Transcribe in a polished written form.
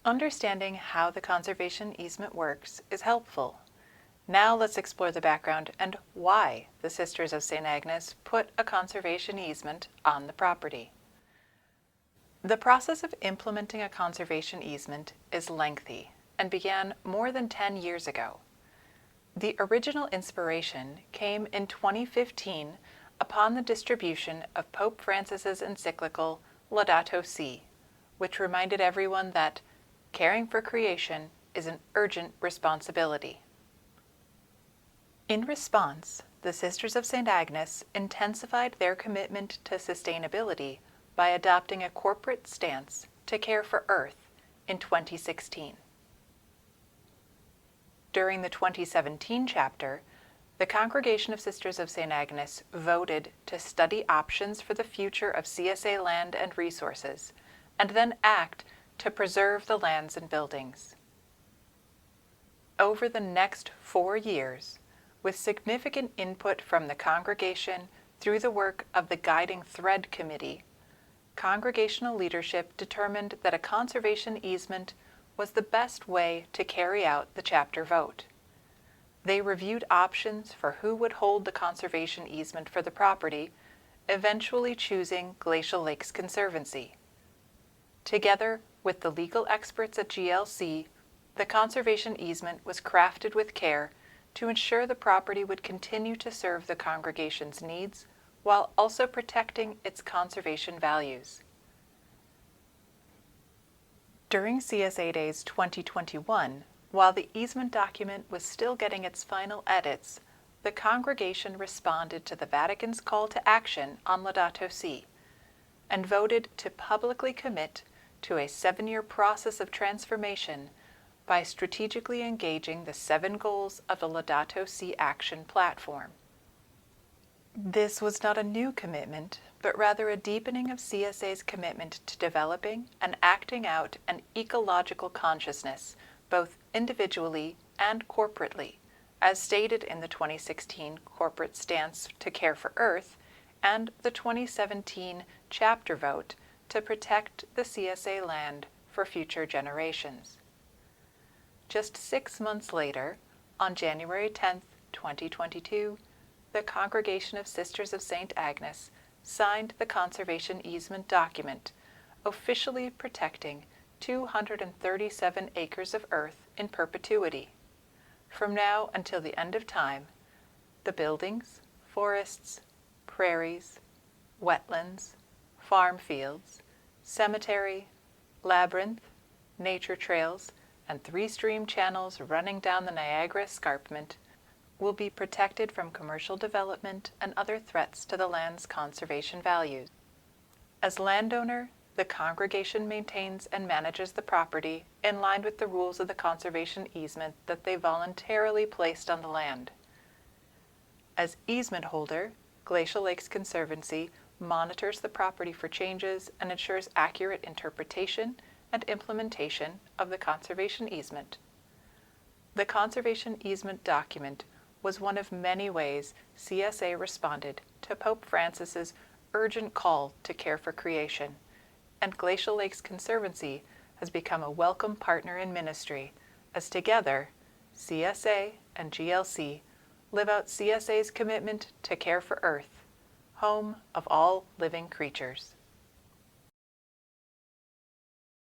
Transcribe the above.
Understanding how the conservation easement works is helpful. Now let's explore the background and why the Sisters of St. Agnes put a conservation easement on the property. The process of implementing a conservation easement is lengthy and began more than 10 years ago. The original inspiration came in 2015 upon the distribution of Pope Francis's encyclical Laudato Si', which reminded everyone that caring for creation is an urgent responsibility. In response, the Sisters of St. Agnes intensified their commitment to sustainability by adopting a corporate stance to care for Earth in 2016. During the 2017 chapter, the Congregation of Sisters of St. Agnes voted to study options for the future of CSA land and resources, and then act to preserve the lands and buildings. Over the next 4 years, with significant input from the congregation through the work of the Guiding Thread Committee, congregational leadership determined that a conservation easement was the best way to carry out the chapter vote. They reviewed options for who would hold the conservation easement for the property, eventually choosing Glacial Lakes Conservancy. Together with the legal experts at GLC, the conservation easement was crafted with care to ensure the property would continue to serve the congregation's needs while also protecting its conservation values. During CSA Days 2021, while the easement document was still getting its final edits, the congregation responded to the Vatican's call to action on Laudato Si' and voted to publicly commit to a 7-year process of transformation by strategically engaging the 7 goals of the Laudato Si' action platform. This was not a new commitment, but rather a deepening of CSA's commitment to developing and acting out an ecological consciousness, both individually and corporately, as stated in the 2016 corporate stance to care for Earth and the 2017 chapter vote to protect the CSA land for future generations. Just 6 months later, on January 10, 2022, the Congregation of Sisters of St. Agnes signed the conservation easement document, officially protecting 237 acres of earth in perpetuity. From now until the end of time, the buildings, forests, prairies, wetlands, farm fields, cemetery, labyrinth, nature trails, and 3 stream channels running down the Niagara Escarpment will be protected from commercial development and other threats to the land's conservation values. As landowner, the congregation maintains and manages the property in line with the rules of the conservation easement that they voluntarily placed on the land. As easement holder, Glacial Lakes Conservancy monitors the property for changes and ensures accurate interpretation and implementation of the conservation easement. The conservation easement document was one of many ways CSA responded to Pope Francis's urgent call to care for creation, and Glacial Lakes Conservancy has become a welcome partner in ministry, as together, CSA and GLC live out CSA's commitment to care for Earth, home of all living creatures.